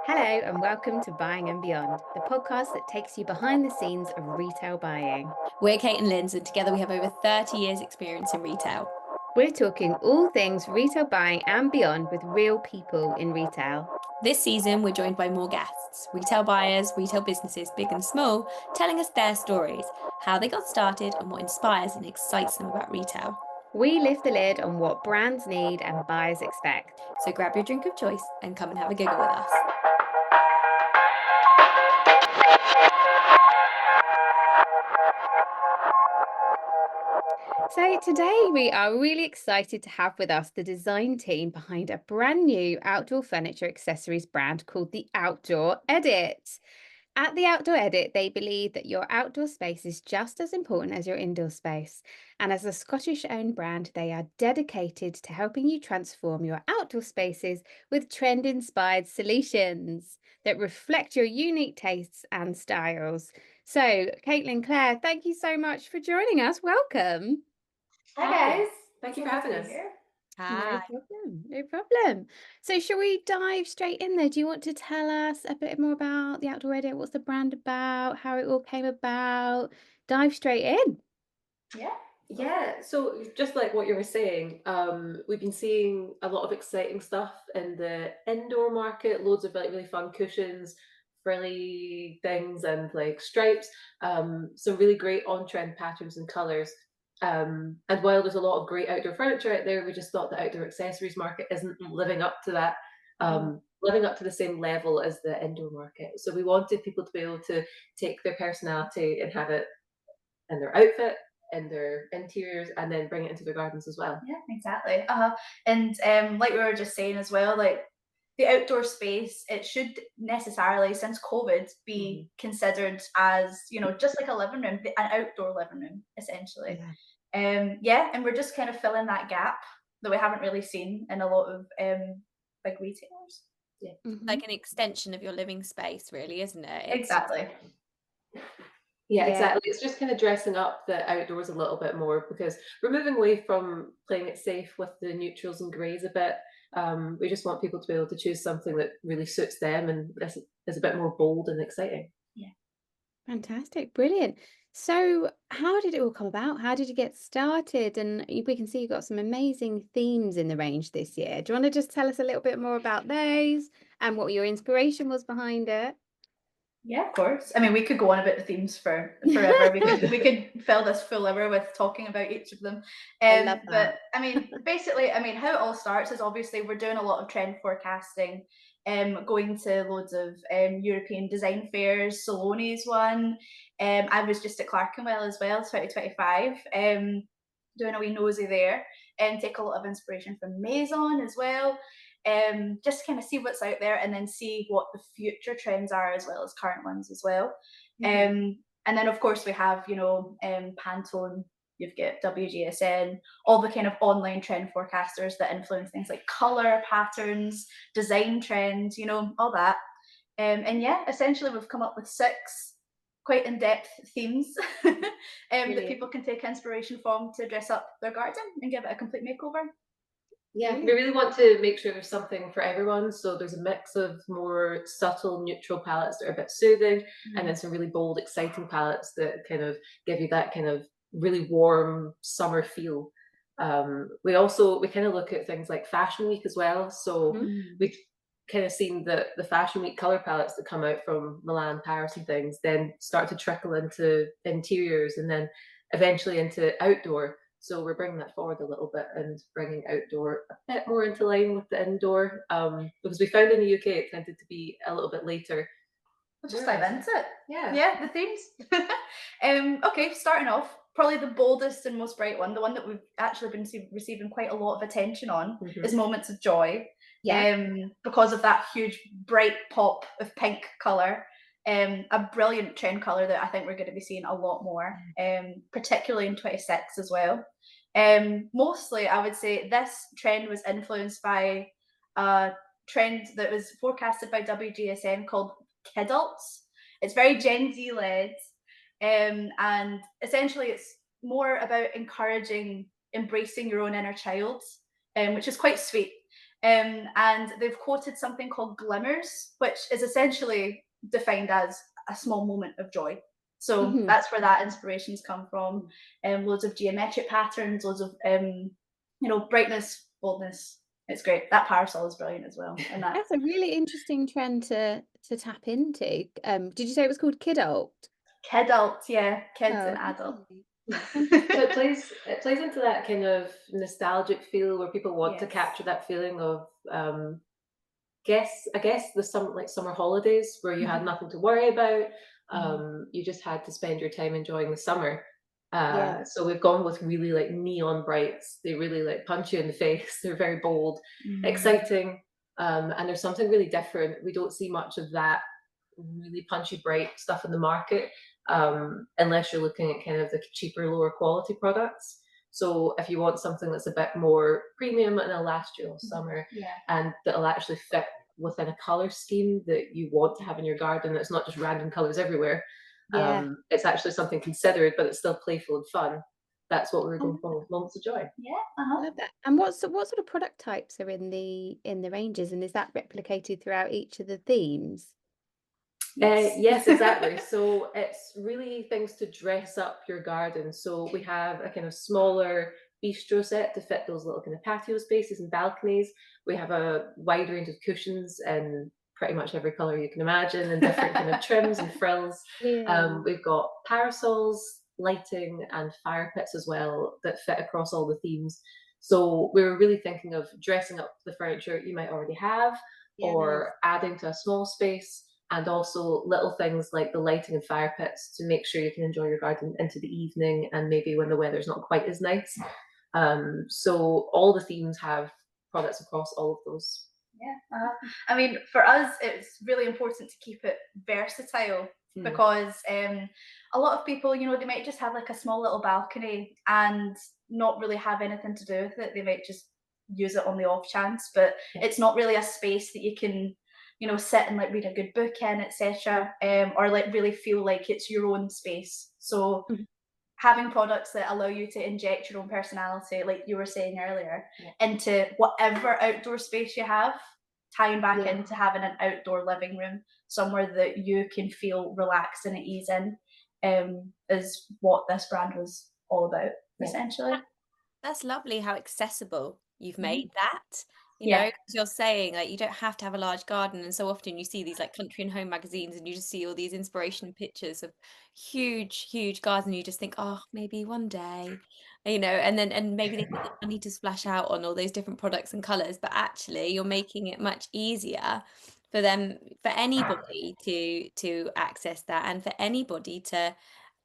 Hello and welcome to Buying and Beyond, the podcast that takes you behind the scenes of retail buying. We're Kate and Linz, and together we have over 30 years' experience in retail. We're talking all things retail buying and beyond with real people in retail. This season, we're joined by more guests, retail buyers, retail businesses, big and small, telling us their stories, how they got started, and what inspires and excites them about retail. We lift the lid on what brands need and buyers expect. So grab your drink of choice and come and have a giggle with us. So today we are really excited to have with us the design team behind a brand new outdoor furniture accessories brand called the Outdoor Edit. At the Outdoor Edit, they believe that your outdoor space is just as important as your indoor space. And as a Scottish-owned brand, they are dedicated to helping you transform your outdoor spaces with trend-inspired solutions that reflect your unique tastes and styles. So, Caitlin, Claire, thank you so much for joining us. Welcome. Hi guys. Thank you for having us. Here. No problem. No problem. So, shall we dive straight in there? Do you want to tell us a bit more about the Outdoor Edit? What's the brand about? How it all came about? Dive straight in. Yeah, so just like what you were saying, we've been seeing a lot of exciting stuff in the indoor market, loads of like really fun cushions, frilly things and like stripes, some really great on-trend patterns and colours. And while there's a lot of great outdoor furniture out there, we just thought the outdoor accessories market isn't living up to that, living up to the same level as the indoor market. So we wanted people to be able to take their personality and have it in their outfit, in their interiors, and then bring it into their gardens as well. Yeah, exactly. And like we were just saying as well, like the outdoor space, it should necessarily, since COVID, be considered as, just like a living room, an outdoor living room, essentially. And we're just kind of filling that gap that we haven't really seen in a lot of big retailers. Yeah. Like an extension of your living space, really, isn't it? Exactly. Yeah, Yeah. exactly. It's just kind of dressing up the outdoors a little bit more because we're moving away from playing it safe with the neutrals and greys a bit. We just want people to be able to choose something that really suits them and is a bit more bold and exciting. Yeah. Fantastic. Brilliant. So, how did it all come about? How did you get started? And we can see you've got some amazing themes in the range this year. Do you want to just tell us a little bit more about those and what your inspiration was behind it? Yeah, of course. I mean, we could go on about the themes for forever. We could fill this full hour with talking about each of them. I love But that. I mean, basically, how it all starts is obviously we're doing a lot of trend forecasting, going to loads of European design fairs. Salone is one. I was just at Clerkenwell as well, 2025. Doing a wee nosy there, and take a lot of inspiration from Maison as well. Just kind of see what's out there and then see what the future trends are as well as current ones as well. And then of course we have, Pantone, you've got WGSN, all the kind of online trend forecasters that influence things like color patterns, design trends, all that. And yeah, essentially we've come up with 6 quite in-depth themes that people can take inspiration from to dress up their garden and give it a complete makeover. Yeah, we really want to make sure there's something for everyone. So there's a mix of more subtle, neutral palettes that are a bit soothing, and then some really bold, exciting palettes that kind of give you that kind of really warm summer feel. We kind of look at things like Fashion Week as well. So we've kind of seen that the Fashion Week color palettes that come out from Milan, Paris, and things then start to trickle into interiors and then eventually into outdoor. So we're bringing that forward a little bit and bringing outdoor a bit more into line with the indoor, because we found in the UK it tended to be a little bit later. We'll just dive into it. Yeah. The themes. Okay, starting off, probably the boldest and most bright one, the one that we've actually been receiving quite a lot of attention on, is Moments of Joy. Because of that huge bright pop of pink colour. A brilliant trend colour that I think we're going to be seeing a lot more, particularly in 26 as well. Mostly, I would say this trend was influenced by a trend that was forecasted by WGSN called kidults. It's very Gen Z led, and essentially it's more about embracing your own inner child which is quite sweet. And they've quoted something called glimmers, which is essentially defined as a small moment of joy. So Mhm. that's where that inspiration's come from. Loads of geometric patterns, loads of brightness, boldness. It's great. That parasol is brilliant as well. And that That's a really interesting trend to tap into. Did you say it was called kidult? kidult, yeah, kids Oh, and adult. okay. So Fantastic. it plays into that kind of nostalgic feel where people want to Yes. capture that feeling of I guess the summer holidays where you had Mhm. nothing to worry about. Mhm. You just had to spend your time enjoying the summer. Yeah. So we've gone with really like neon brights. They really like punch you in the face. They're very bold, Mm. exciting, and there's something really different. We don't see much of that really punchy bright stuff in the market, unless you're looking at kind of the cheaper, lower quality products. So if you want something that's a bit more premium and it'll last you all summer Yeah. and that'll actually fit within a color scheme that you want to have in your garden, that's not just random colors everywhere. Yeah. It's actually something considered, but it's still playful and fun. That's what we're I going love for that. with Moments of Joy. Yeah. Uh-huh. Love that. And what sort of product types are in the ranges, and is that replicated throughout each of the themes? Yes. Yes, exactly. So it's really things to dress up your garden. So we have a kind of smaller bistro set to fit those little kind of patio spaces and balconies. We have a wide range of cushions in pretty much every color you can imagine and different kind of trims and frills. Yeah. We've got parasols, lighting, and fire pits as well that fit across all the themes. So we were really thinking of dressing up the furniture you might already have Yeah, nice. or adding to a small space and also little things like the lighting and fire pits to make sure you can enjoy your garden into the evening and maybe when the weather's not quite as nice. So all the themes have products across all of those. Yeah. I mean, for us, it's really important to keep it versatile Mm. because a lot of people, they might just have like a small little balcony and not really have anything to do with it. They might just use it on the off chance, but it's not really a space that you can, sit and like read a good book in, etc., or like really feel like it's your own space. So Mhm. having products that allow you to inject your own personality, like you were saying earlier, Yeah. into whatever outdoor space you have, tying back Yeah. into having an outdoor living room, somewhere that you can feel relaxed and at ease in, is what this brand was all about, Yeah. essentially. That's lovely how accessible you've Mhm. made that. Yeah. 'Cause you're saying like you don't have to have a large garden, and so often you see these like country and home magazines, and you just see all these inspiration pictures of huge, huge gardens. And you just think, oh, maybe one day, and maybe they think I need to splash out on all those different products and colors, but actually you're making it much easier for anybody to access that, and for anybody to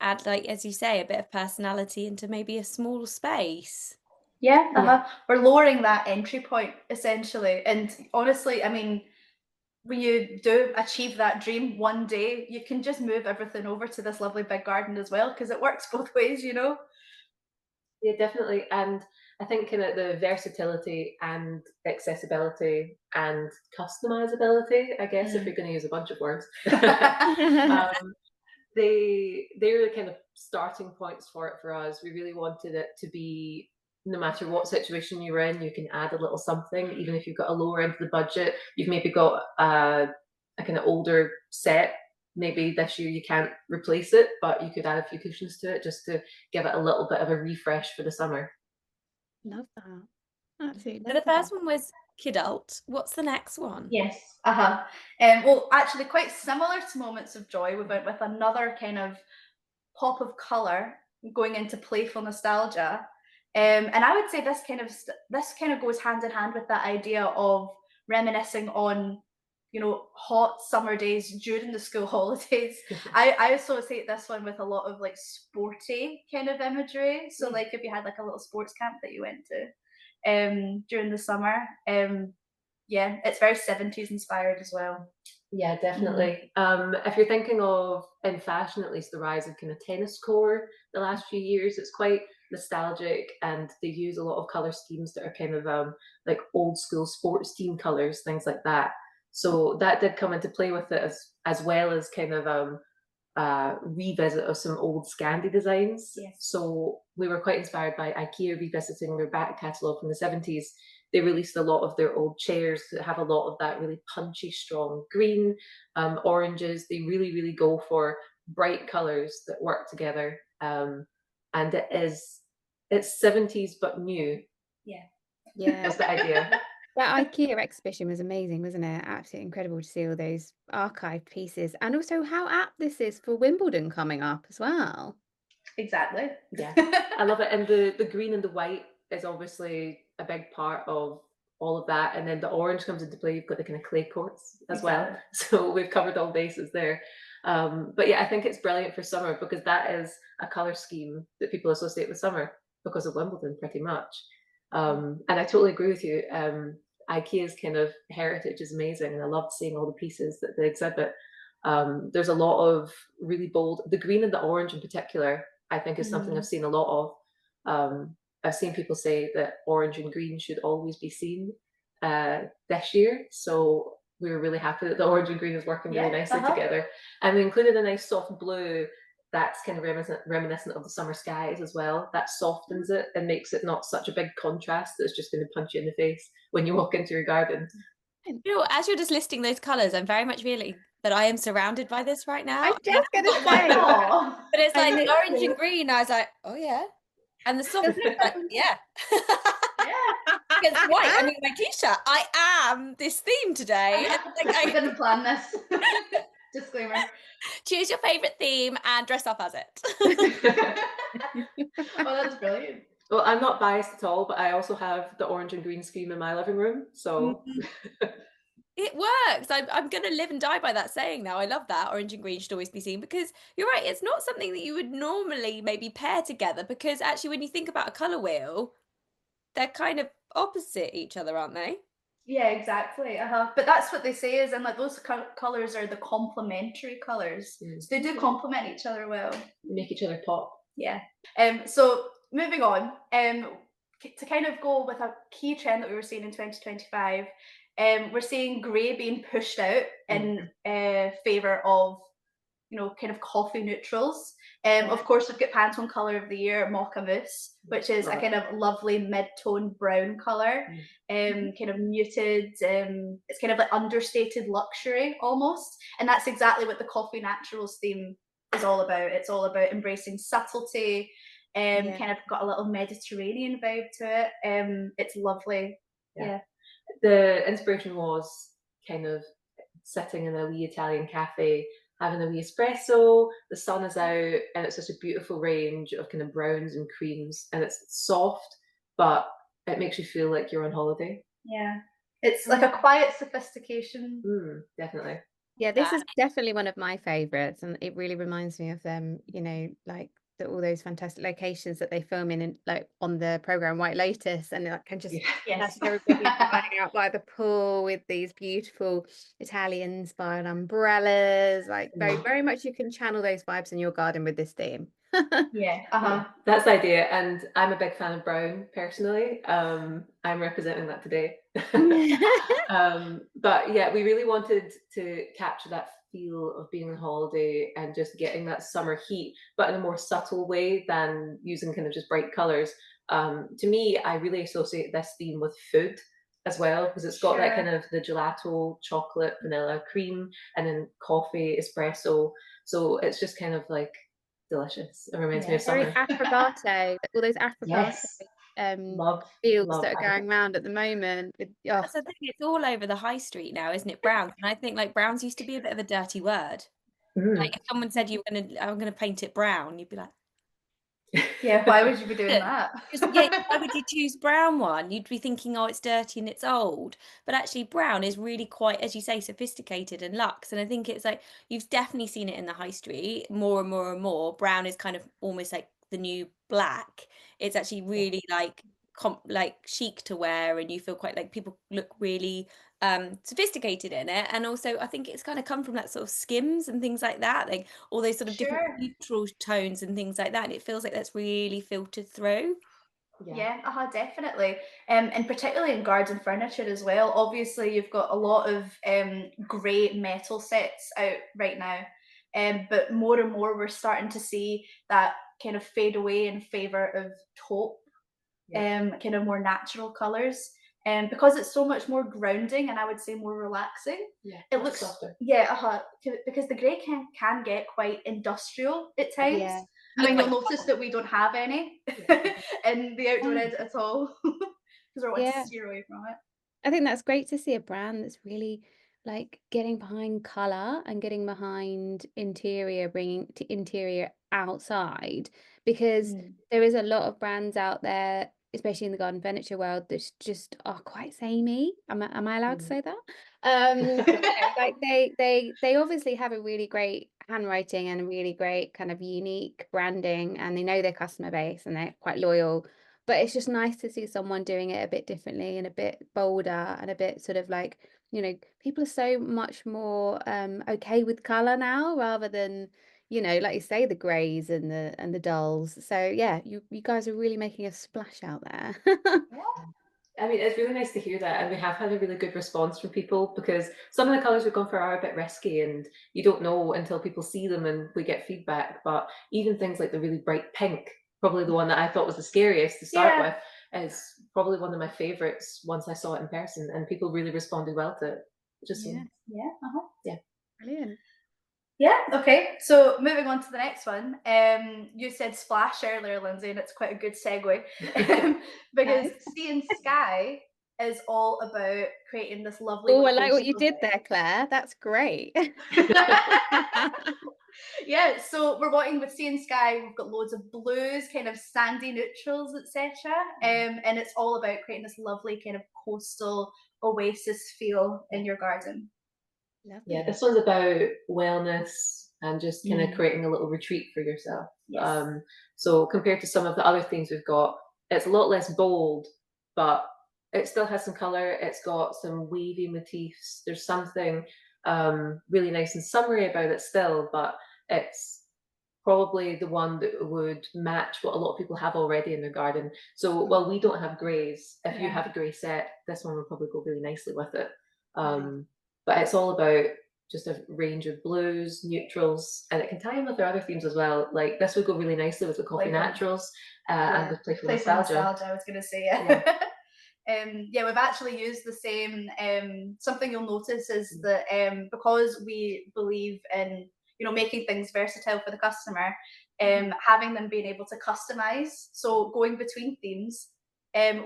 add, like as you say, a bit of personality into maybe a small space. Yeah, Yeah. we're lowering that entry point essentially. And honestly, I mean, when you do achieve that dream one day, you can just move everything over to this lovely big garden as well because it works both ways. Yeah, definitely. And I think kind of the versatility and accessibility and customizability, I guess, if Mm. you're going to use a bunch of words, um, they're the kind of starting points for it for us. We really wanted it to be no matter what situation you're in, you can add a little something, even if you've got a lower end of the budget. You've maybe got a kind of older set. Maybe this year you can't replace it, but you could add a few cushions to it just to give it a little bit of a refresh for the summer. Love that. Absolutely So love the that. first one was kidult. What's the next one? Yes. Uh-huh. Well, actually, quite similar to Moments of Joy, we went with another kind of pop of color going into playful nostalgia. And I would say this kind of goes hand in hand with that idea of reminiscing on, hot summer days during the school holidays. I associate this one with a lot of like sporty kind of imagery. So Mm. like if you had like a little sports camp that you went to during the summer. Yeah, it's very 70s inspired as well. Yeah, Mhm. definitely. If you're thinking of, in fashion at least, the rise of kind of tennis core the last few years, it's quite nostalgic and they use a lot of color schemes that are kind of like old school sports team colors, things like that. So that did come into play with it as well as kind of revisit of some old Scandi designs. Yes. So we were quite inspired by IKEA revisiting their back catalogue from the 70s they released a lot of their old chairs that have a lot of that really punchy, strong green, oranges. They really, really go for bright colours that work together. And it's 70s but new. Yeah. Yeah. That's the idea. That IKEA exhibition was amazing, wasn't it? Absolutely incredible to see all those archived pieces, and also how apt this is for Wimbledon coming up as well. Exactly. Yeah, I love it. And the green and the white is obviously a big part of all of that. And then the orange comes into play. You've got the kind of clay courts as well. Exactly. So we've covered all bases there. But yeah, I think it's brilliant for summer because that is a colour scheme that people associate with summer because of Wimbledon, pretty much. And I totally agree with you. IKEA's kind of heritage is amazing, and I loved seeing all the pieces that they exhibit. There's a lot of really bold, the green and the orange in particular, I think is something I've seen a lot of. I've seen people say that orange and green should always be seen this year. So we were really happy that the orange and green is working really nicely together. And we included a nice soft blue that's kind of reminiscent of the summer skies as well. That softens it and makes it not such a big contrast that's just going to punch you in the face when you walk into your garden. You know, as you're just listing those colours, I'm very much feeling that I am surrounded by this right now. I'm just going to say, but it's like know. orange and green. I was like, oh yeah. And the soft, like, yeah. Because white, I mean, my t-shirt, I am this theme today. Like, I didn't plan this. Disclaimer. Choose your favourite theme and dress up as it. Oh, that's brilliant. Well, I'm not biased at all, but I also have the orange and green scheme in my living room. So it works. I'm going to live and die by that saying now. I love that. Orange and green should always be seen, because you're right. It's not something that you would normally maybe pair together, because actually when you think about a colour wheel, they're kind of opposite each other, aren't they? Yeah, exactly. But that's what they say is, and like those colours are the complementary colours. So they do complement each other well. Make each other pop. Yeah. So moving on, to kind of go with a key trend that we were seeing in 2025, we're seeing grey being pushed out in favour of, you know, kind of coffee neutrals. Of course, we've got Pantone Colour of the Year, Mocha Mousse, which is a kind of lovely mid-tone brown colour, kind of muted. It's kind of like understated luxury almost, and that's exactly what the Coffee Naturals theme is all about. It's all about embracing subtlety, kind of got a little Mediterranean vibe to it. It's lovely. Yeah. The inspiration was kind of sitting in a wee Italian cafe, having a wee espresso, the sun is out, and it's such a beautiful range of kind of browns and creams, and it's soft, but it makes you feel like you're on holiday. Yeah. It's like a quiet sophistication. Definitely. Yeah, this is definitely one of my favorites, and it really reminds me of them, you know, like all those fantastic locations that they film in, like on the program White Lotus, and I can just everybody lying out by the pool with these beautiful Italian inspired umbrellas, like very much you can channel those vibes in your garden with this theme. Yeah, that's the idea, and I'm a big fan of brown personally. I'm representing that today. But yeah, we really wanted to capture that feel of being on holiday and just getting that summer heat, but in a more subtle way than using kind of just bright colors. To me, I really associate this theme with food as well, because it's got that kind of the gelato, chocolate, vanilla, cream, and then coffee, espresso. So it's just kind of like delicious. It reminds me of summer. Very affogato, all those affogato fields that are going around at the moment. That's the thing, it's all over the high street now, isn't it? Browns. And I think like browns used to be a bit of a dirty word. Like if someone said I'm gonna paint it brown, you'd be like, yeah, why would you be doing that? Why would you choose brown one? You'd be thinking, oh, it's dirty and it's old. But actually brown is really quite, as you say, sophisticated and luxe. And I think it's like, you've definitely seen it in the high street more and more and more. Brown is kind of almost like the new black. It's actually really like chic to wear, and you feel quite like people look really sophisticated in it. And also I think it's kind of come from that sort of skims and things like that, like all those sort of different neutral tones and things like that, and it feels like that's really filtered through. Definitely. And particularly in garden furniture as well. Obviously you've got a lot of great metal sets out right now, but more and more we're starting to see that kind of fade away in favor of taupe, kind of more natural colors. because it's so much more grounding and I would say more relaxing. It looks softer. Because the grey can get quite industrial at times. Yeah. I mean, you'll notice that we don't have any in the outdoor edit at all because I want to steer away from it. I think that's great to see a brand that's really like getting behind color and getting behind interior, bringing to interior outside, because there is a lot of brands out there, especially in the garden furniture world, that just are quite samey. Am I allowed to say that? Like they obviously have a really great handwriting and a really great kind of unique branding, and they know their customer base and they're quite loyal. But it's just nice to see someone doing it a bit differently and a bit bolder and a bit sort of like, people are so much more okay with color now, rather than, like you say, the grays and the dulls. So yeah, you guys are really making a splash out there. I mean, it's really nice to hear that, and we have had a really good response from people, because some of the colours we've gone for are a bit risky and you don't know until people see them and we get feedback. But even things like the really bright pink, probably the one that I thought was the scariest to start with, is probably one of my favourites once I saw it in person, and people really responded well to it. Just Brilliant. Yeah, okay. So moving on to the next one. You said splash earlier, Lindsay, and it's quite a good segue. Because Sea and Sky is all about creating this lovely. Oh, I like what you did there, Claire. That's great. Yeah, so we're wanting with Sea and Sky, we've got loads of blues, kind of sandy neutrals, etc. And it's all about creating this lovely kind of coastal oasis feel in your garden. Lovely. Yeah, this one's about wellness and just kind of creating a little retreat for yourself. So compared to some of the other things we've got, it's a lot less bold, but it still has some color. It's got some wavy motifs. There's something really nice and summery about it still, but it's probably the one that would match what a lot of people have already in their garden. So while we don't have greys, if you have a grey set, this one will probably go really nicely with it. But it's all about just a range of blues, neutrals, and it can tie in with their other themes as well. Like this would go really nicely with the coffee naturals and with playful nostalgia. I was going to say, we've actually used the same. Something you'll notice is that because we believe in making things versatile for the customer, having them being able to customize, so going between themes.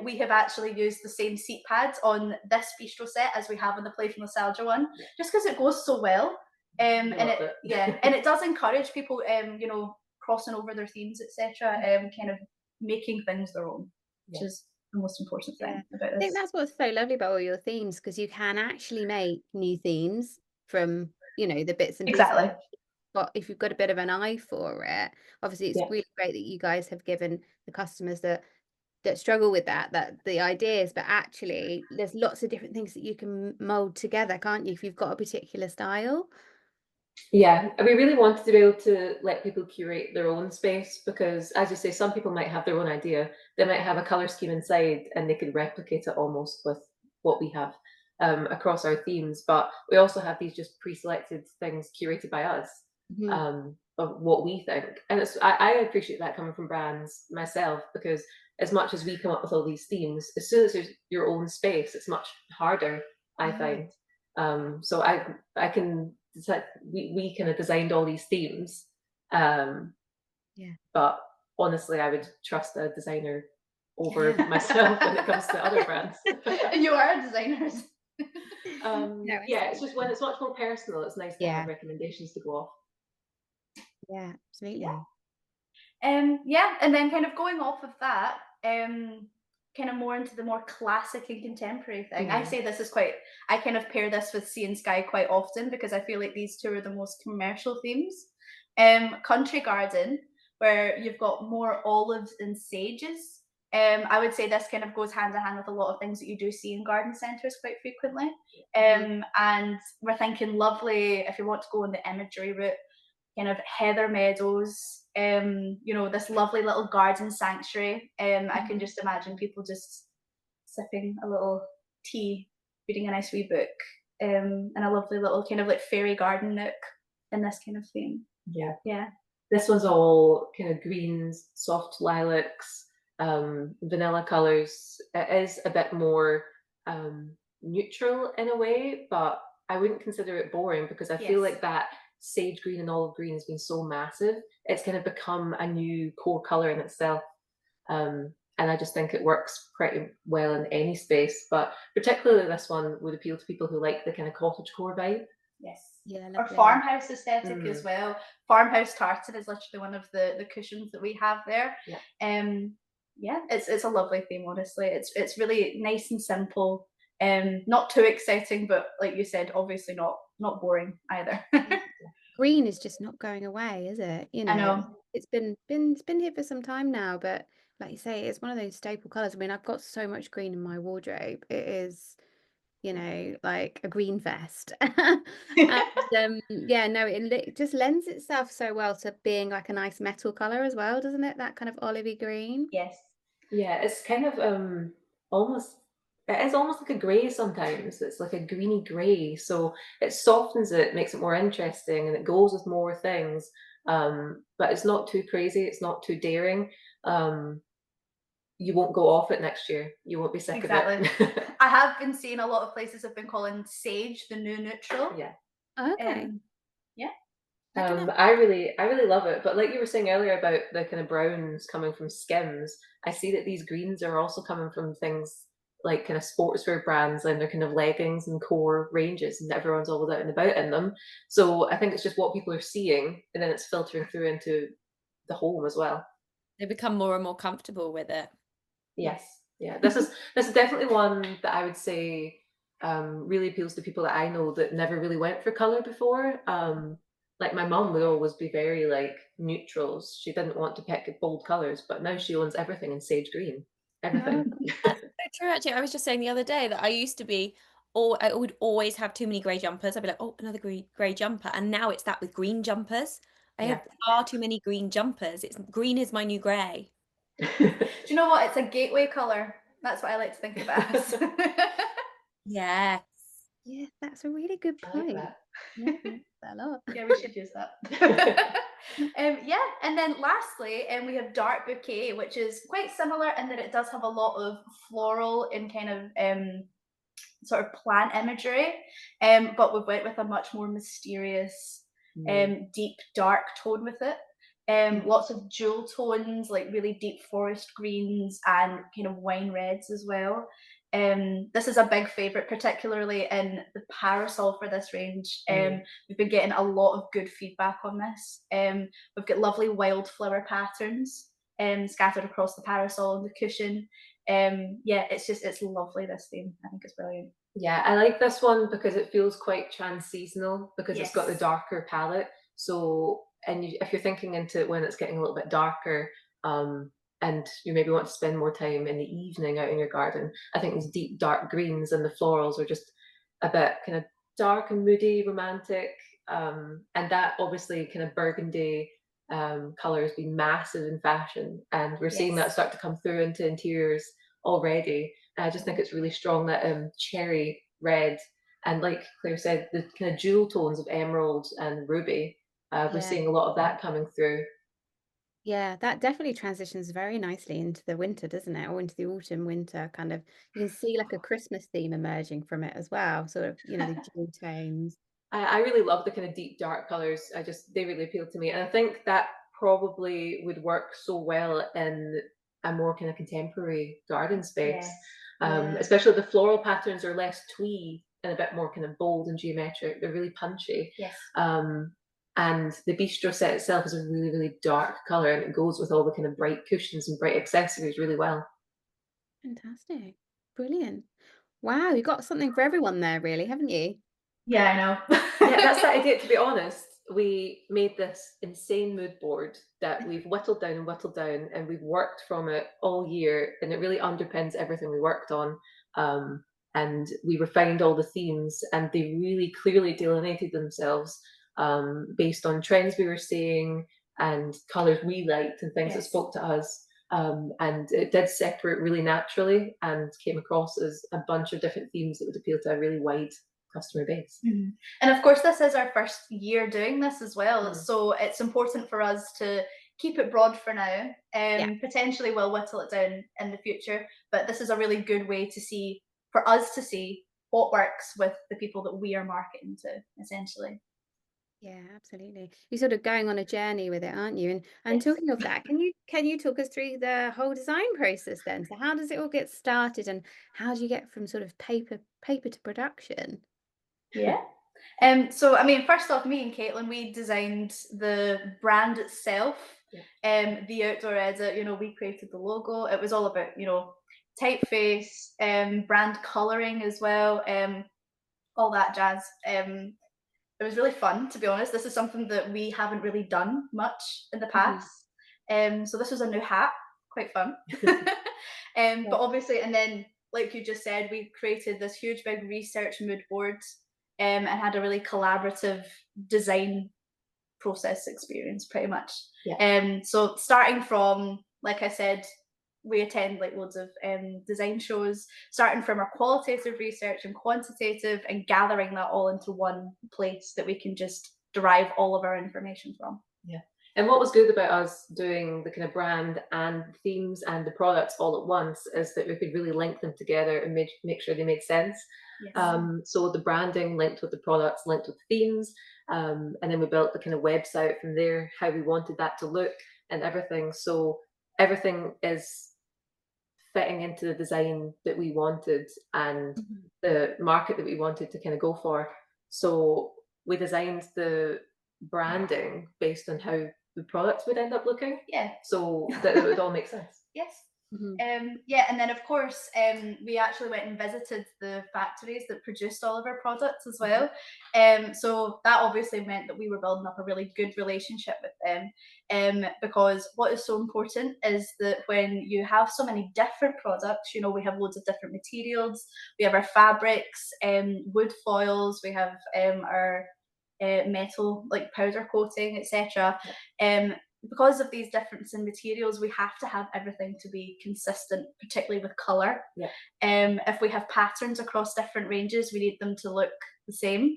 We have actually used the same seat pads on this bistro set as we have on the Playful Nostalgia one, just because it goes so well. And it does encourage people, crossing over their themes, etc. Kind of making things their own, which is the most important thing about this. I think that's what's so lovely about all your themes, because you can actually make new themes from the bits and pieces. Exactly. But if you've got a bit of an eye for it, obviously it's really great that you guys have given the customers that struggle with that the ideas, but actually there's lots of different things that you can mold together, can't you, if you've got a particular style? Yeah, we really wanted to be able to let people curate their own space, because as you say, some people might have their own idea. They might have a color scheme inside and they can replicate it almost with what we have across our themes. But we also have these just pre-selected things curated by us. Of what we think, and I appreciate that coming from brands myself, because as much as we come up with all these themes, as soon as there's your own space, it's much harder, I find. So I can decide, we kind of designed all these themes, but honestly I would trust a designer over myself when it comes to other brands. You are designers. It's just when it's much more personal, it's nice to have recommendations to go off. Yeah, absolutely. And then kind of going off of that, kind of more into the more classic and contemporary thing. I say this is I kind of pair this with Sea and Sky quite often, because I feel like these two are the most commercial themes. Country garden, where you've got more olives and sages. I would say this kind of goes hand in hand with a lot of things that you do see in garden centres quite frequently. And we're thinking lovely, if you want to go in the imagery route, kind of heather meadows, this lovely little garden sanctuary. I can just imagine people just sipping a little tea, reading a nice wee book, and a lovely little kind of like fairy garden nook in this kind of theme. Yeah. This one's all kind of greens, soft lilacs, vanilla colours. It is a bit more neutral in a way, but I wouldn't consider it boring because I feel Yes. like that sage green and olive green has been so massive. It's kind of become a new core color in itself. And I just think it works pretty well in any space, but particularly this one would appeal to people who like the kind of cottagecore vibe. Yes. Yeah, Or lovely. farmhouse aesthetic as Mm. well. Farmhouse tartan is literally one of the cushions that we have there. Yeah. Yeah, it's a lovely theme, honestly. It's really nice and simple. Not too exciting, but like you said, obviously not boring either. Green is just not going away, is it? You I know, know. it's been here for some time now, but like you say, it's one of those staple colors. I mean, I've got so much green in my wardrobe. It is, you know, like a green fest. And yeah, no, it just lends itself so well to being like a nice metal color as well, doesn't it? That kind of olivey green. Yes. Yeah, it's kind of almost it is almost like a grey sometimes. It's like a greeny grey. So it softens it, makes it more interesting, and it goes with more things. But it's not too crazy, it's not too daring. Um, you won't go off it next year. You won't be sick Exactly. of it. I have been seeing a lot of places have been calling sage the new neutral. Yeah. Okay. Yeah. I really love it. But like you were saying earlier about the kind of browns coming from Skims, I see that these greens are also coming from things like kind of sportswear brands and their kind of leggings and core ranges, and everyone's always out and about in them. So I think it's just what people are seeing, and then it's filtering through into the home as well. They become more and more comfortable with it. Yes, yeah. This is definitely one that I would say really appeals to people that I know that never really went for color before. Like my mum would always be very like neutrals. She didn't want to pick bold colors, but now she owns everything in sage green. Everything. That's so true, actually. I was just saying the other day that I used to be, or I would always have too many grey jumpers. I'd be like, oh, another grey jumper. And now it's that with green jumpers. I Yeah. have far too many green jumpers. It's green is my new grey. Do you know what? It's a gateway color. That's what I like to think of it as. Yes. Yeah, that's a really good I like point. that. Yeah, I like that a lot. Yeah, we should use that. Yeah, and then lastly, we have Dark Bouquet, which is quite similar in that it does have a lot of floral and kind of sort of plant imagery, but we went with a much more mysterious, deep dark tone with it. Lots of jewel tones, like really deep forest greens and kind of wine reds as well. This is a big favourite, particularly in the parasol for this range. We've been getting a lot of good feedback on this. We've got lovely wildflower patterns scattered across the parasol and the cushion. Yeah, it's lovely, this theme. I think it's brilliant. Yeah, I like this one because it feels quite trans-seasonal because it's got the Yes. darker palette. So, and if you're thinking into it when it's getting a little bit darker, and you maybe want to spend more time in the evening out in your garden, I think these deep dark greens and the florals are just a bit kind of dark and moody, romantic. And that obviously kind of burgundy color has been massive in fashion, and we're seeing that Yes. start to come through into interiors already. I just think it's really strong, that cherry red, and like Claire said, the kind of jewel tones of emerald and ruby. We're Yeah. seeing a lot of that coming through. Yeah, that definitely transitions very nicely into the winter, doesn't it? Or into the autumn, winter kind of. You can see like a Christmas theme emerging from it as well. Sort of, you know, the jewel tones. I really love the kind of deep dark colors. They really appeal to me, and I think that probably would work so well in a more kind of contemporary garden space. Yeah. Especially the floral patterns are less twee and a bit more kind of bold and geometric. They're really punchy. Yes. And the bistro set itself is a really, really dark color, and it goes with all the kind of bright cushions and bright accessories really well. Fantastic. Brilliant. Wow, you got something for everyone there, really, haven't you? Yeah, I know. Yeah, that's the idea. To be honest, we made this insane mood board that we've whittled down, and we've worked from it all year, and it really underpins everything we worked on. And we refined all the themes, and they really clearly delineated themselves based on trends we were seeing and colors we liked and things that Yes. spoke to us. And it did separate really naturally and came across as a bunch of different themes that would appeal to a really wide customer base. And of course, this is our first year doing this as well, Mm. so it's important for us to keep it broad for now. Yeah. Potentially we'll whittle it down in the future, but this is a really good way to see for us to see what works with the people that we are marketing to, essentially. Yeah, absolutely. You're sort of going on a journey with it, aren't you? And Yes. talking of that, can you talk us through the whole design process then? So how does it all get started, and how do you get from sort of paper to production? Yeah. So I mean, first off, me and Caitlin, we designed the brand itself. The outdoor edit, we created the logo. It was all about, typeface, brand coloring as well, all that jazz. It was really fun, to be honest. This is something that we haven't really done much in the past. So this was a new hat, quite fun. But obviously, and then like you just said, we created this huge big research mood board, and had a really collaborative design process experience, pretty much. So starting from, like I said, we attend like loads of design shows, starting from our qualitative research and quantitative, and gathering that all into one place that we can just derive all of our information from. Yeah. And what was good about us doing the kind of brand and themes and the products all at once is that we could really link them together and make sure they made sense. So the branding linked with the products, linked with themes, and then we built the kind of website from there, how we wanted that to look and everything. So everything is fitting into the design that we wanted and the market that we wanted to kind of go for. So we designed the branding based on how the products would end up looking. So that it would all make sense. Yes. And then of course we actually went and visited the factories that produced all of our products as well. So that obviously meant that we were building up a really good relationship with them, because what is so important is that when you have so many different products, we have loads of different materials, we have our fabrics, wood foils, we have our metal like powder coating, etc. Because of these differences in materials, we have to have everything to be consistent, particularly with color. If we have patterns across different ranges, we need them to look the same.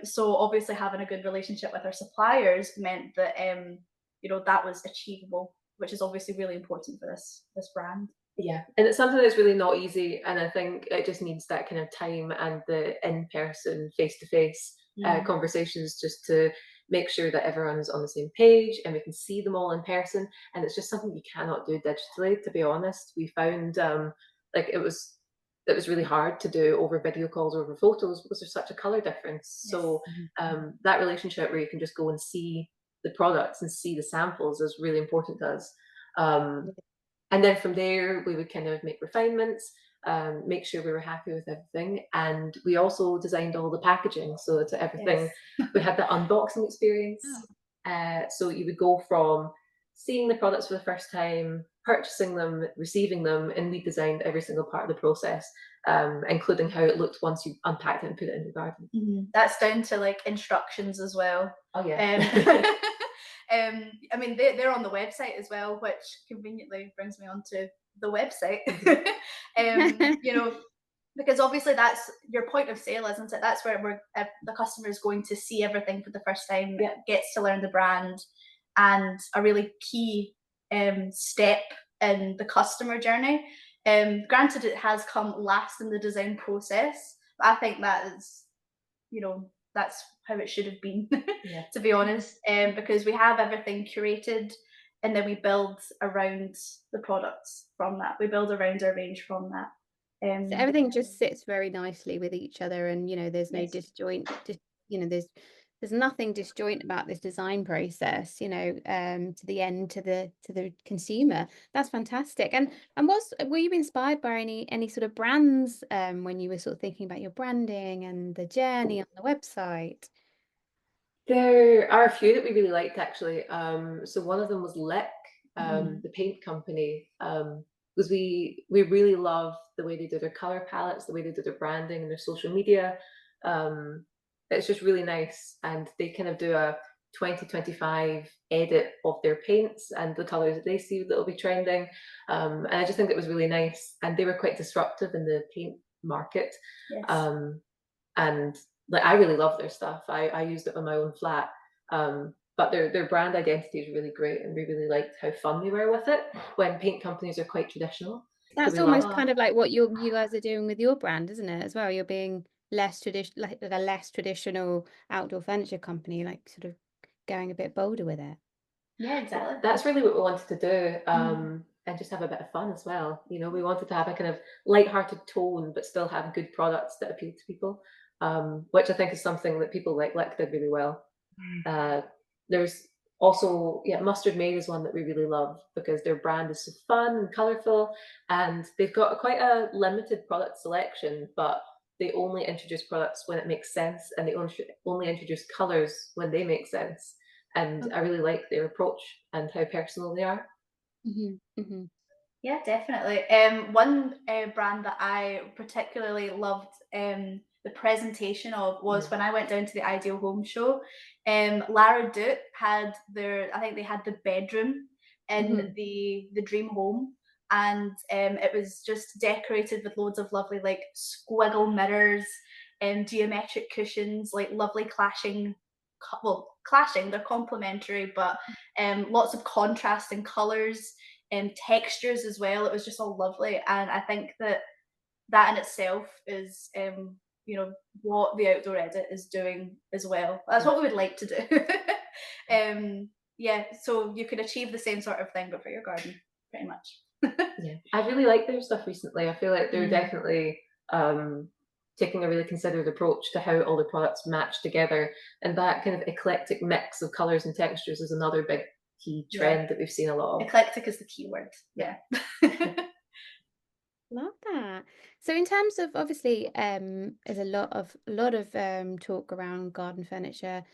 So obviously having a good relationship with our suppliers meant that that was achievable, which is obviously really important for this brand. Yeah, and it's something that's really not easy, and I think it just needs that kind of time and the in-person, face-to-face conversations just to make sure that everyone's on the same page and we can see them all in person. And it's just something you cannot do digitally, to be honest. We found like it was really hard to do over video calls or over photos because there's such a color difference. So that relationship where you can just go and see the products and see the samples is really important to us. And then from there, we would kind of make refinements, make sure we were happy with everything. And we also designed all the packaging. So to everything, we had the unboxing experience. So you would go from seeing the products for the first time, purchasing them, receiving them, and we designed every single part of the process, including how it looked once you unpacked it and put it in your garden. That's down to like instructions as well. Oh yeah. I mean, they're on the website as well, which conveniently brings me on to the website. Because obviously that's your point of sale, isn't it? That's where the customer is going to see everything for the first time, gets to learn the brand, and a really key step in the customer journey. Granted, it has come last in the design process, but I think that is, that's how it should have been, to be honest, because we have everything curated, and then we build around the products from that. We build around our range from that. So everything just sits very nicely with each other, and there's no disjoint. There's nothing disjoint about this design process. To the end, to the consumer. That's fantastic. And were you inspired by any sort of brands when you were sort of thinking about your branding and the journey on the website? There are a few that we really liked, actually. So one of them was Lick, the paint company, because we really love the way they do their color palettes, the way they do their branding and their social media. It's just really nice, and they kind of do a 2025 edit of their paints and the colors that they see that will be trending. And I just think it was really nice, and they were quite disruptive in the paint market. And like I really love their stuff. I used it on my own flat. But their brand identity is really great, and we really liked how fun they were with it when paint companies are quite traditional. That's we love. almost kind of like what you guys are doing with your brand, isn't it, as well? You're being less traditional, like a less traditional outdoor furniture company, like sort of going a bit bolder with it. Yeah, exactly. That's really what we wanted to do, and just have a bit of fun as well. You know, we wanted to have a kind of light-hearted tone, but still have good products that appeal to people, which I think is something that people like Lick did really well. There's also, yeah, Mustard Made is one that we really love because their brand is so fun and colourful, and they've got quite a limited product selection, but they only introduce products when it makes sense, and they only introduce colours when they make sense. And I really like their approach and how personal they are. Yeah, definitely. One brand that I particularly loved the presentation of was when I went down to the Ideal Home show. Lara Duke had I think they had the bedroom in the dream home, and it was just decorated with loads of lovely like squiggle mirrors and geometric cushions, like lovely clashing, they're complementary, but lots of contrasting colours and textures as well. It was just all lovely, and I think that in itself is you know what the Outdoor Edit is doing as well. That's what we would like to do. Yeah, so you can achieve the same sort of thing but for your garden, pretty much. Yeah, I really like their stuff recently. I feel like they're definitely taking a really considered approach to how all the products match together, and that kind of eclectic mix of colours and textures is another big key trend that we've seen a lot of. Eclectic is the key word. Yeah. Love that. So in terms of, obviously, there's a lot of talk around garden furniture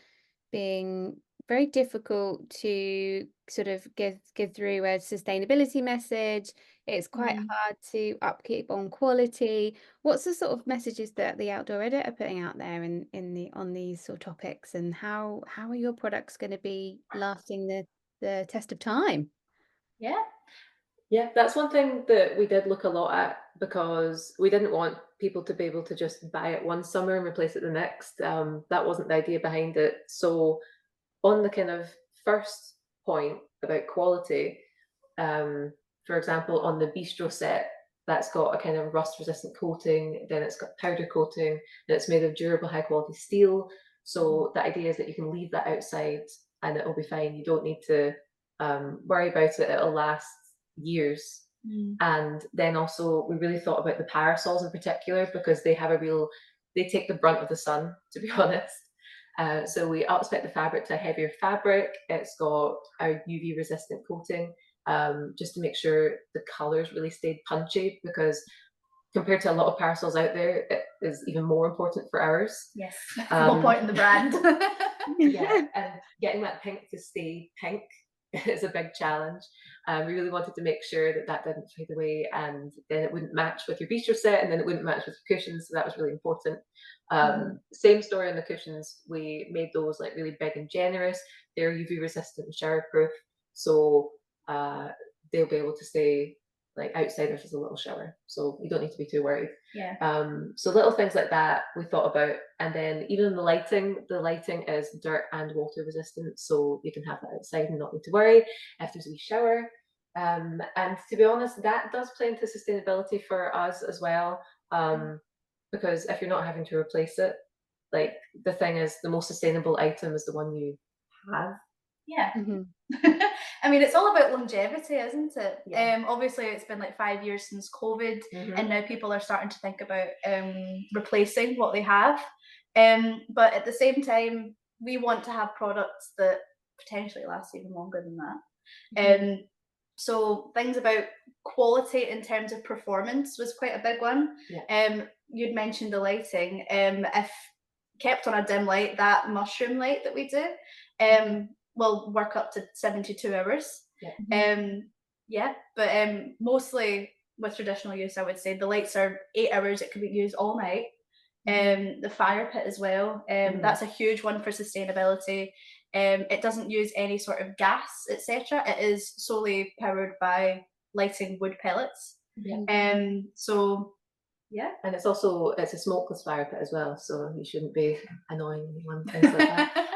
being very difficult to sort of give through a sustainability message. It's quite hard to upkeep on quality. What's the sort of messages that the Outdoor Edit are putting out there on these sort of topics, and how are your products going to be lasting the test of time? Yeah, that's one thing that we did look a lot at, because we didn't want people to be able to just buy it one summer and replace it the next. That wasn't the idea behind it. So on the kind of first point about quality, for example, on the bistro set, that's got a kind of rust resistant coating, then it's got powder coating, and it's made of durable high quality steel. So the idea is that you can leave that outside and it'll be fine. You don't need to worry about it. It'll last years. And then also we really thought about the parasols in particular, because they take the brunt of the sun, to be honest. So we upspec the fabric to a heavier fabric. It's got a UV resistant coating, just to make sure the colours really stayed punchy, because compared to a lot of parasols out there, it is even more important for ours. Yes, no point in the brand. Yeah, and getting that pink to stay pink is a big challenge. We really wanted to make sure that didn't fade away, and then it wouldn't match with your bistro set, and then it wouldn't match with your cushions. So that was really important. Same story on the cushions. We made those like really big and generous. They're UV resistant and shower proof, so they'll be able to stay like outside if there's a little shower, so you don't need to be too worried. So little things like that we thought about. And then even the lighting is dirt and water resistant, so you can have that outside and not need to worry if there's a wee shower. And to be honest, that does play into sustainability for us as well, because if you're not having to replace it, like the thing is, the most sustainable item is the one you have. I mean, it's all about longevity, isn't it? Obviously it's been like 5 years since COVID, and now people are starting to think about replacing what they have, but at the same time we want to have products that potentially last even longer than that. So things about quality in terms of performance was quite a big one. You'd mentioned the lighting. If kept on a dim light, that mushroom light that we do will work up to 72 hours. But mostly with traditional use, I would say the lights are 8 hours. It could be used all night. The fire pit as well. That's a huge one for sustainability. It doesn't use any sort of gas, etc. It is solely powered by lighting wood pellets. So yeah, and it's a smokeless fire pit as well, so you shouldn't be annoying anyone, things like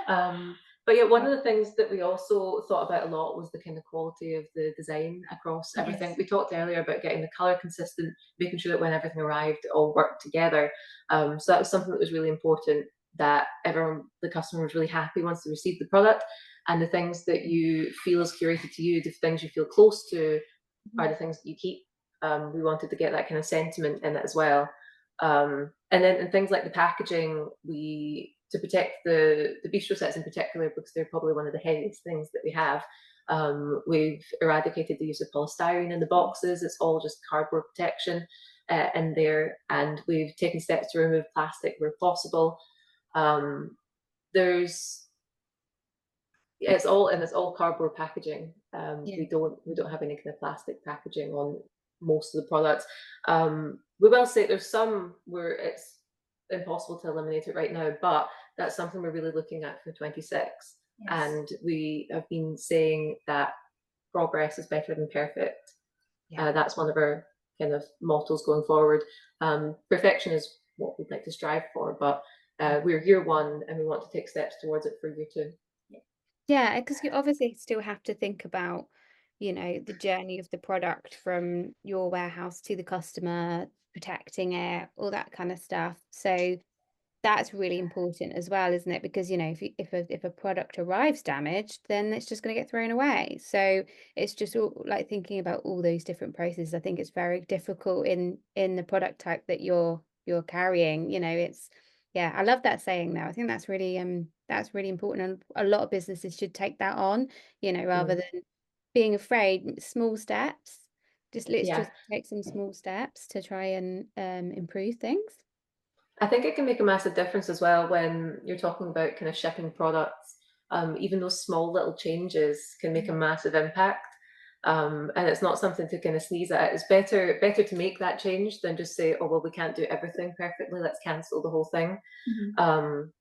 that. But yeah, one of the things that we also thought about a lot was the kind of quality of the design across everything. Yes. We talked earlier about getting the colour consistent, making sure that when everything arrived, it all worked together. So that was something that was really important, that everyone, the customer was really happy once they received the product. And the things that you feel is curated to you, the things you feel close to, are the things that you keep. We wanted to get that kind of sentiment in it as well. And then in things like the packaging, to protect the bistro sets in particular, because they're probably one of the heaviest things that we have, we've eradicated the use of polystyrene in the boxes. It's all just cardboard protection in there, and we've taken steps to remove plastic where possible. There's it's all cardboard packaging. We don't have any kind of plastic packaging on most of the products. We will say there's some where it's impossible to eliminate it right now, but that's something we're really looking at for 26. Yes. And we have been saying that progress is better than perfect. That's one of our kind of mottos going forward. Perfection is what we'd like to strive for, but we're year one and we want to take steps towards it for year two. Yeah, because you obviously still have to think about, you know, the journey of the product from your warehouse to the customer, protecting it, all that kind of stuff. So that's really important as well, isn't it? Because, you know, if a product arrives damaged, then it's just going to get thrown away. So it's just all, like, thinking about all those different processes. I think it's very difficult in the product type that you're carrying. You know, it's, yeah, I love that saying though. I think that's really important, and a lot of businesses should take that on, you know, rather than being afraid. Small steps. Let's just take some small steps to try and improve things. I think it can make a massive difference as well when you're talking about kind of shipping products. Even those small little changes can make a massive impact. And it's not something to kind of sneeze at. It's better to make that change than just say, oh, well, we can't do everything perfectly, let's cancel the whole thing.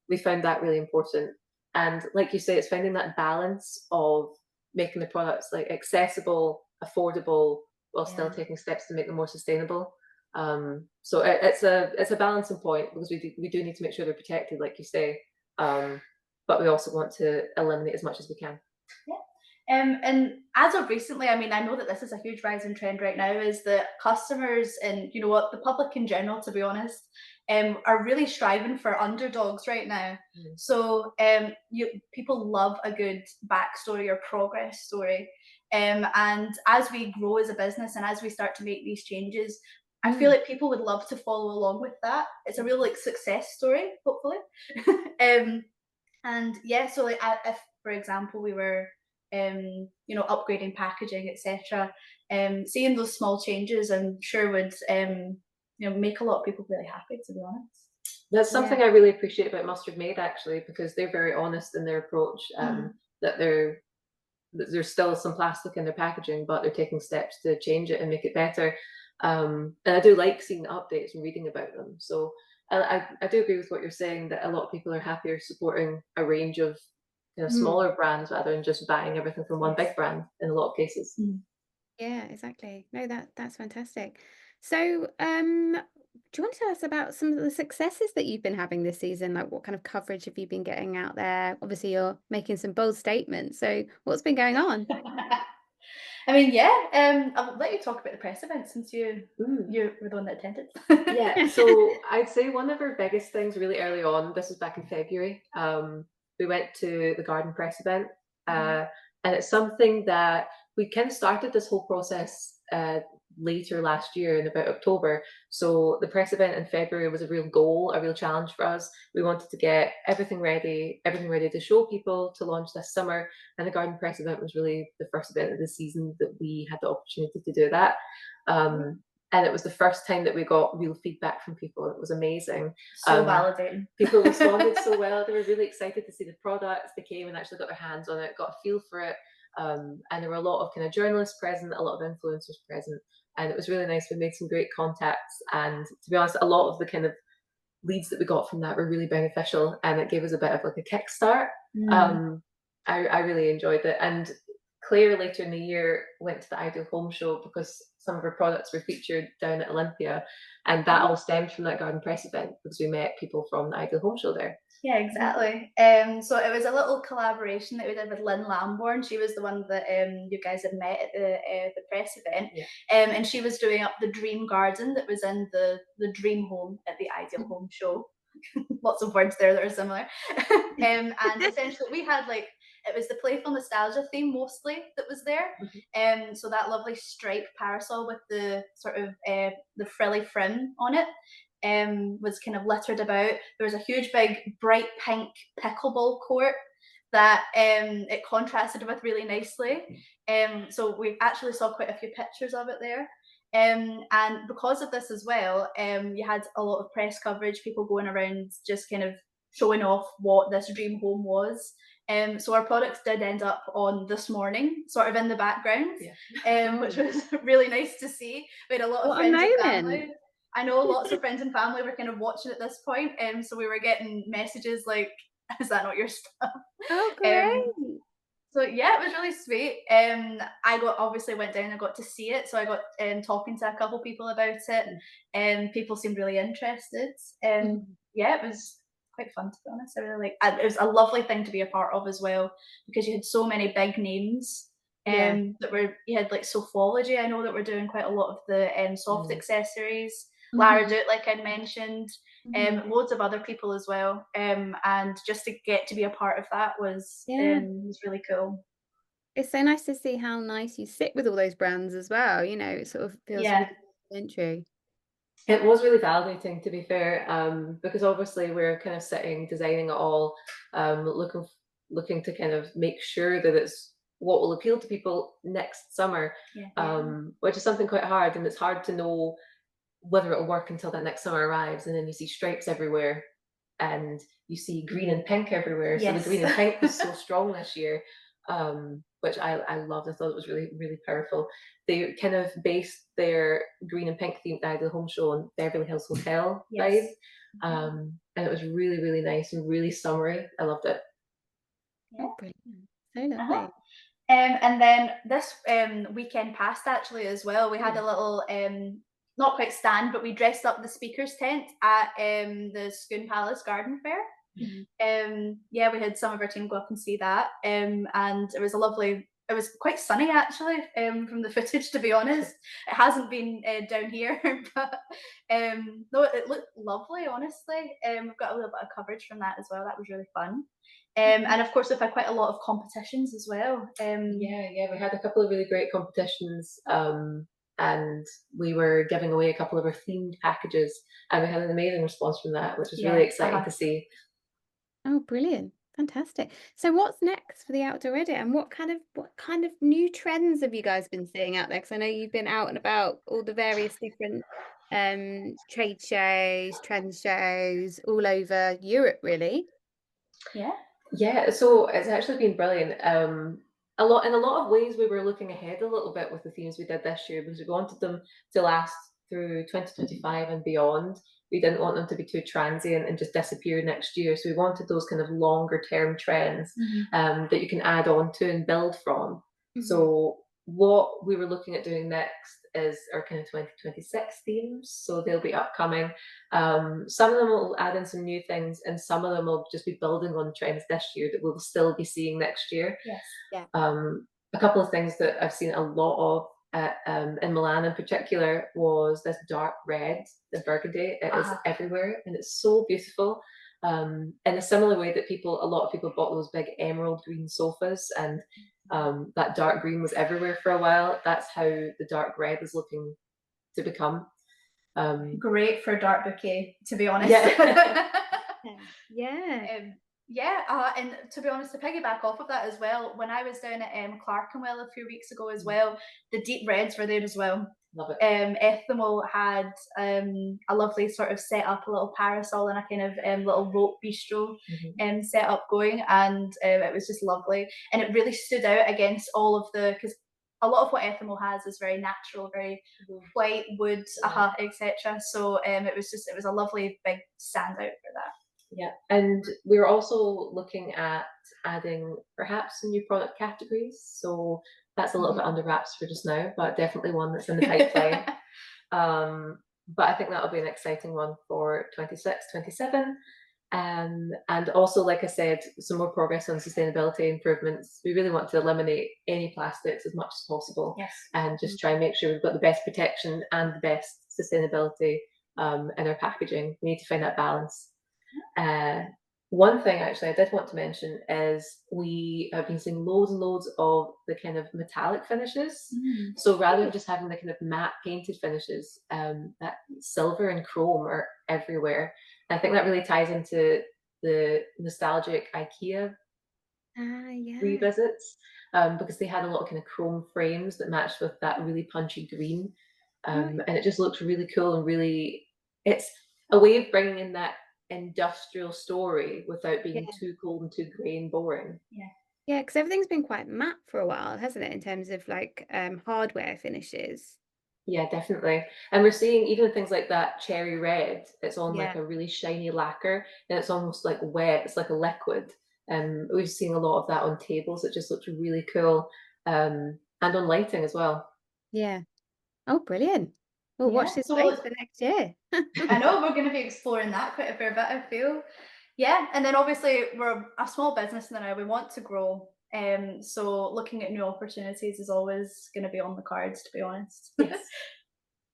We found that really important. And like you say, it's finding that balance of making the products like accessible, affordable, while still taking steps to make them more sustainable. So it's a balancing point, because we do need to make sure they're protected, like you say, but we also want to eliminate as much as we can. And as of recently, I mean, I know that this is a huge rising trend right now, is that customers and, you know what, the public in general, to be honest, are really striving for underdogs right now. So people love a good backstory or progress story. And as we grow as a business and as we start to make these changes, I feel like people would love to follow along with that. It's a real like success story, hopefully. And yeah, so like if, for example, we were you know, upgrading packaging, etc. Seeing those small changes, I'm sure would you know, make a lot of people really happy, to be honest. That's something I really appreciate about Mustard Made, actually, because they're very honest in their approach. That there's still some plastic in their packaging, but they're taking steps to change it and make it better. And I do like seeing the updates and reading about them. So I do agree with what you're saying, that a lot of people are happier supporting a range of smaller brands rather than just buying everything from one big brand in a lot of cases. Yeah, exactly. No, that's fantastic. So, do you want to tell us about some of the successes that you've been having this season? Like, what kind of coverage have you been getting out there? Obviously, you're making some bold statements. So, what's been going on? I mean, I'll let you talk about the press event, since you were the one that attended. Yeah, so I'd say one of our biggest things really early on, this was back in February, we went to the garden press event, and it's something that we kind of started this whole process later last year in about October. So the press event in February was a real goal, a real challenge for us. We wanted to get everything ready to show people to launch this summer, and the garden press event was really the first event of the season that we had the opportunity to do that. And it was the first time that we got real feedback from people. It was amazing. So validating. People responded so well. They were really excited to see the products. They came and actually got their hands on it, got a feel for it. And there were a lot of kind of journalists present, a lot of influencers present. And it was really nice. We made some great contacts. And to be honest, a lot of the kind of leads that we got from that were really beneficial. And it gave us a bit of like a kickstart. I really enjoyed it. And Claire later in the year went to the Ideal Home Show because some of her products were featured down at Olympia, and that all stemmed from that garden press event because we met people from the Ideal Home Show there. Yeah, exactly. So it was a little collaboration that we did with Lynn Lambourne. She was the one that you guys had met at the press event, and she was doing up the dream garden that was in the dream home at the Ideal Home Show. Lots of words there that are similar. And essentially we had it was the playful nostalgia theme mostly that was there. So that lovely striped parasol with the sort of the frilly frim on it was kind of littered about. There was a huge big bright pink pickleball court that it contrasted with really nicely. So we actually saw quite a few pictures of it there. And because of this as well, you had a lot of press coverage, people going around just kind of showing off what this dream home was. So our products did end up on This Morning, sort of in the background, which was really nice to see. We had a lot of friends and family. I know lots of friends and family were kind of watching at this point, so we were getting messages like, "Is that not your stuff?" Oh, great! So yeah, it was really sweet. I obviously went down and got to see it, so I got talking to a couple people about it, and people seemed really interested. Yeah, it was quite fun, to be honest. I really it was a lovely thing to be a part of as well, because you had so many big names. You had like Sophology, I know that we're doing quite a lot of the soft accessories. Lara Doot, like I mentioned, loads of other people as well, and just to get to be a part of that was really cool. It's so nice to see how nice you sit with all those brands as well. You know, it sort of feels really complimentary. It was really validating, to be fair, because obviously we're kind of designing it all, looking to kind of make sure that it's what will appeal to people next summer, which is something quite hard, and it's hard to know whether it'll work until that next summer arrives, and then you see stripes everywhere and you see green and pink everywhere. So the green and pink was so strong this year, which I loved. I thought it was really, really powerful. They kind of based their green and pink themed Ideal Home Show on Beverly Hills Hotel vibe, and it was really, really nice and really summery. I loved it. Oh, brilliant. So lovely. And then this weekend past actually as well, we had a little not quite stand, but we dressed up the speakers tent at the Scone Palace Garden Fair. We had some of our team go up and see that, and it was it was quite sunny actually, from the footage, to be honest. It hasn't been down here, but no, it looked lovely, honestly. We've got a little bit of coverage from that as well. That was really fun. And of course we've had quite a lot of competitions as well. We had a couple of really great competitions, and we were giving away a couple of our themed packages, and we had an amazing response from that, which was really exciting to see. Oh, brilliant. Fantastic. So what's next for the Outdoor Edit, and what kind of new trends have you guys been seeing out there? Because I know you've been out and about all the various different trade shows, trend shows all over Europe, really. So it's actually been brilliant. In a lot of ways we were looking ahead a little bit with the themes we did this year, because we wanted them to last through 2025 and beyond. We didn't want them to be too transient and just disappear next year. So we wanted those kind of longer term trends that you can add on to and build from. So what we were looking at doing next is our kind of 2026 themes. So they'll be upcoming. Some of them will add in some new things, and some of them will just be building on trends this year that we'll still be seeing next year. A couple of things that I've seen a lot of in Milan in particular was this dark red, the burgundy. It is everywhere, and it's so beautiful. In a similar way that a lot of people bought those big emerald green sofas, and that dark green was everywhere for a while. That's how the dark red is looking to become. Great for Dark Bouquet, to be honest. And to be honest, to piggyback off of that as well, when I was down at Clerkenwell a few weeks ago as well, the deep reds were there as well. Love it. Ethimo had a lovely sort of set up, a little parasol and a kind of little rope bistro set up going, and it was just lovely, and it really stood out against all of because a lot of what Ethimo has is very natural, very white wood, etc. So it was a lovely big standout for that. Yeah, and we're also looking at adding perhaps some new product categories. So that's a little bit under wraps for just now, but definitely one that's in the pipeline. But I think that'll be an exciting one for 26, 27. And also, like I said, some more progress on sustainability improvements. We really want to eliminate any plastics as much as possible. Yes. And just try and make sure we've got the best protection and the best sustainability in our packaging. We need to find that balance. One thing actually I did want to mention is we have been seeing loads and loads of the kind of metallic finishes. So rather than just having the kind of matte painted finishes, that silver and chrome are everywhere. And I think that really ties into the nostalgic IKEA revisits, because they had a lot of kind of chrome frames that matched with that really punchy green. And it just looks really cool and really, it's a way of bringing in that industrial story without being too cold and too grey and boring. Yeah, because everything's been quite matte for a while, hasn't it, in terms of like hardware finishes? Yeah, definitely. And we're seeing even things like that cherry red, it's on like a really shiny lacquer and it's almost like wet, it's like a liquid. We've seen a lot of that on tables. It just looks really cool. And on lighting as well. Yeah. Oh, brilliant. Well, watch this So space for next year. I know we're going to be exploring that quite a fair bit, I feel. Yeah, and then obviously we're a small business now. We want to grow. So looking at new opportunities is always going to be on the cards, to be honest. Yes.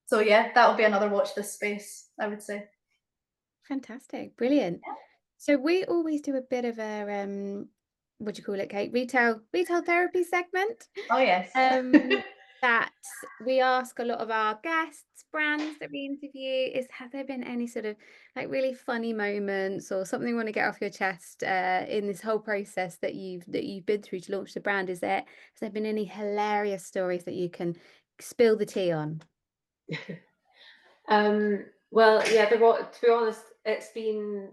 So yeah, that'll be another watch this space, I would say. Fantastic. Brilliant. So we always do a bit of a what do you call it, Kate? Retail therapy segment. Oh yes. That we ask a lot of our guests, brands that we interview, is have there been any sort of like really funny moments or something you want to get off your chest in this whole process that you've been through to launch the brand? Has there been any hilarious stories that you can spill the tea on? Well, yeah, to be honest, it's been,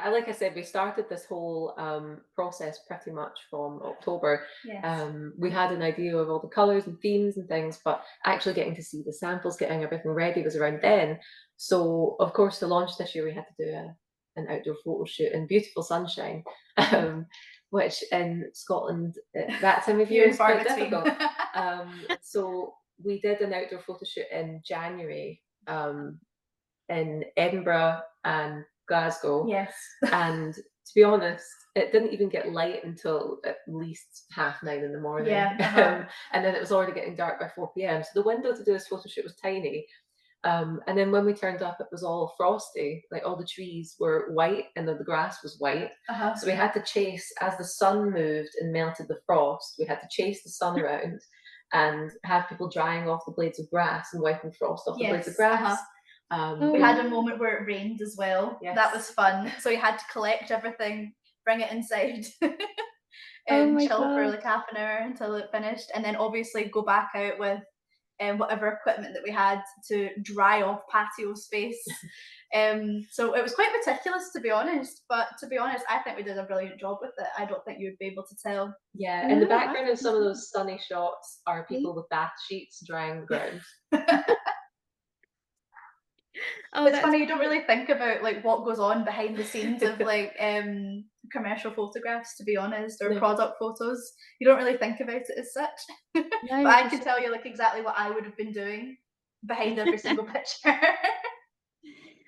like I said, we started this whole process pretty much from October. Yes. We had an idea of all the colours and themes and things, but actually getting to see the samples, getting everything ready was around then. So, of course, to launch this year, we had to do an outdoor photo shoot in beautiful sunshine, which in Scotland at that time of year is quite difficult. So we did an outdoor photo shoot in January in Edinburgh and Glasgow. Yes. And to be honest, it didn't even get light until at least 9:30 in the morning. Yeah. And then it was already getting dark by 4 p.m. So the window to do this photo shoot was tiny. And then when we turned up, it was all frosty. Like all the trees were white and the grass was white. So we had to chase, as the sun moved and melted the frost, we had to chase the sun around and have people drying off the blades of grass and wiping frost off the blades of grass. We had a moment where it rained as well. Yes. That was fun. So we had to collect everything, bring it inside, and chill for like half an hour until it finished, and then obviously go back out with whatever equipment that we had to dry off patio space. So it was quite meticulous, to be honest. But to be honest, I think we did a brilliant job with it. I don't think you would be able to tell. Yeah, in the background of some of those sunny shots are people with bath sheets drying the ground. It's funny, you don't really think about like what goes on behind the scenes of like commercial photographs, to be honest, or product photos. You don't really think about it as such. But I can tell you like exactly what I would have been doing behind every single picture.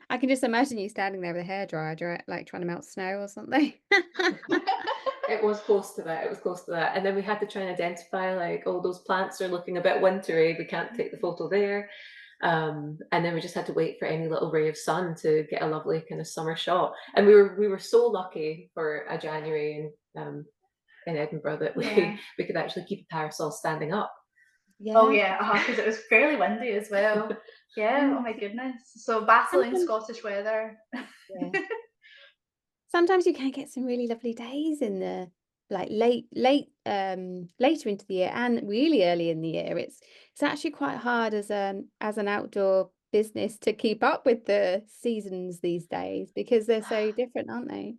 I can just imagine you standing there with a hairdryer, like trying to melt snow or something. It was close to that. It was close to that. And then we had to try and identify like, oh, those plants are looking a bit wintry. We can't take the photo there. And then we just had to wait for any little ray of sun to get a lovely kind of summer shot. And we were so lucky for a January in Edinburgh that we could actually keep a parasol standing up. Oh yeah, because it was fairly windy as well. Yeah, oh my goodness. So battling Scottish weather. Yeah. Sometimes you can get some really lovely days in the like later into the year and really early in the year. It's actually quite hard as an outdoor business to keep up with the seasons these days because they're so different, aren't they?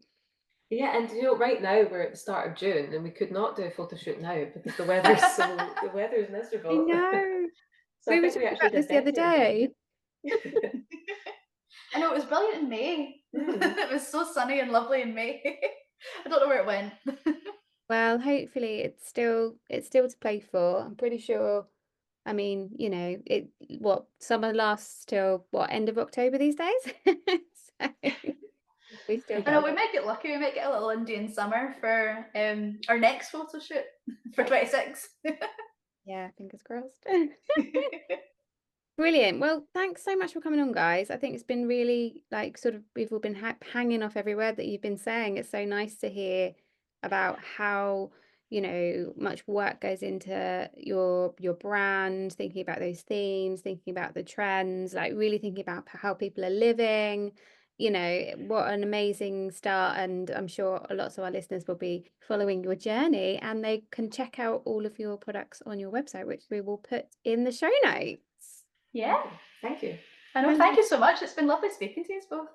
Yeah, and you know, right now we're at the start of June and we could not do a photo shoot now because the weather's the weather's miserable. I know. So We I were think we talking actually about this did the other better. day. I know, it was brilliant in May. It was so sunny and lovely in May. I don't know where it went. Well, hopefully it's still to play for. I'm pretty sure. I mean, summer lasts till end of October these days? So we still I know, got we might get lucky. We might get a little Indian summer for our next photo shoot for 26. yeah, fingers crossed. Brilliant. Well, thanks so much for coming on, guys. I think it's been really we've all been hanging off every word that you've been saying. It's so nice to hear about how, much work goes into your brand, thinking about those themes, thinking about the trends, like really thinking about how people are living. What an amazing start. And I'm sure lots of our listeners will be following your journey, and they can check out all of your products on your website, which we will put in the show notes. Yeah. Thank you. I know, thank you so much. It's been lovely speaking to you both.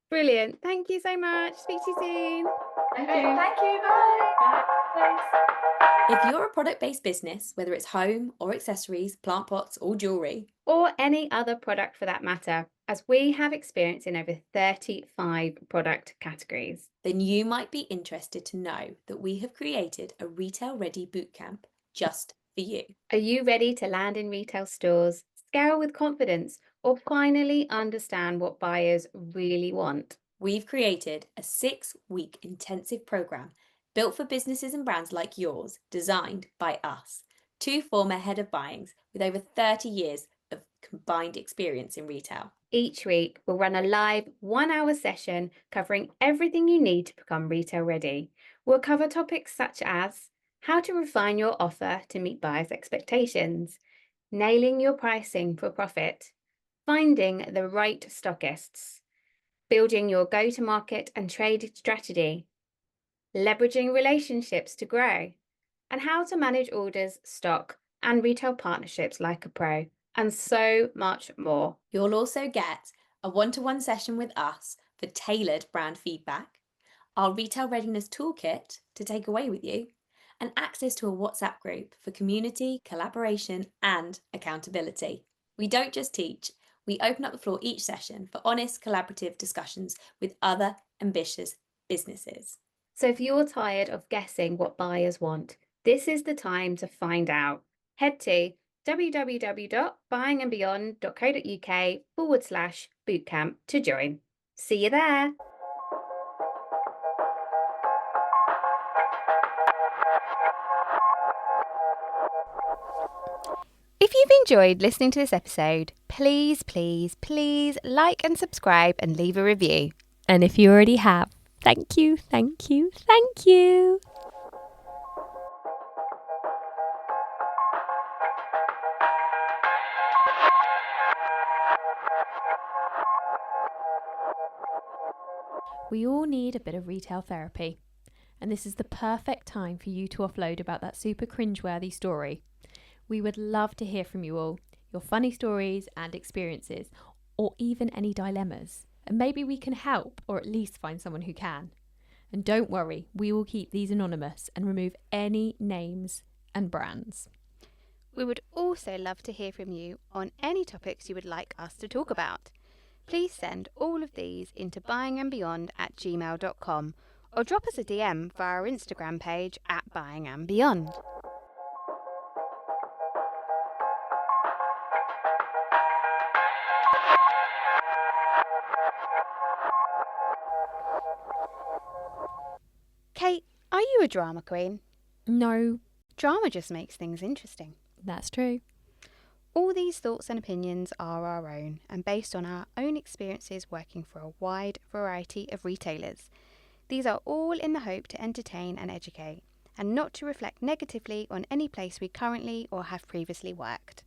Brilliant. Thank you so much. Speak to you soon. Thank you. Thank you. Bye. Bye. If you're a product-based business, whether it's home or accessories, plant pots or jewellery, or any other product for that matter, as we have experience in over 35 product categories, then you might be interested to know that we have created a retail-ready bootcamp just for you. Are you ready to land in retail stores, scale with confidence, or finally understand what buyers really want? We've created a 6-week intensive program built for businesses and brands like yours, designed by us, 2 former head of buyings with over 30 years of combined experience in retail. Each week, we'll run a live 1-hour session covering everything you need to become retail ready. We'll cover topics such as how to refine your offer to meet buyers' expectations, nailing your pricing for profit, finding the right stockists, building your go-to-market and trade strategy, leveraging relationships to grow, and how to manage orders, stock, and retail partnerships like a pro, and so much more. You'll also get a one-to-one session with us for tailored brand feedback, our retail readiness toolkit to take away with you, and access to a WhatsApp group for community, collaboration, and accountability. We don't just teach, we open up the floor each session for honest, collaborative discussions with other ambitious businesses. So if you're tired of guessing what buyers want, this is the time to find out. Head to www.buyingandbeyond.co.uk/bootcamp to join. See you there. If you've enjoyed listening to this episode, please, please, please like and subscribe and leave a review. And if you already have, thank you, thank you, thank you. We all need a bit of retail therapy, and this is the perfect time for you to offload about that super cringeworthy story. We would love to hear from you all, your funny stories and experiences, or even any dilemmas. And maybe we can help, or at least find someone who can. And don't worry, we will keep these anonymous and remove any names and brands. We would also love to hear from you on any topics you would like us to talk about. Please send all of these into buyingandbeyond@gmail.com or drop us a DM via our Instagram page @buyingandbeyond. Kate, are you a drama queen? No, Drama just makes things interesting. that's true. All these thoughts and opinions are our own and based on our own experiences working for a wide variety of retailers. These are all in the hope to entertain and educate, and not to reflect negatively on any place we currently or have previously worked.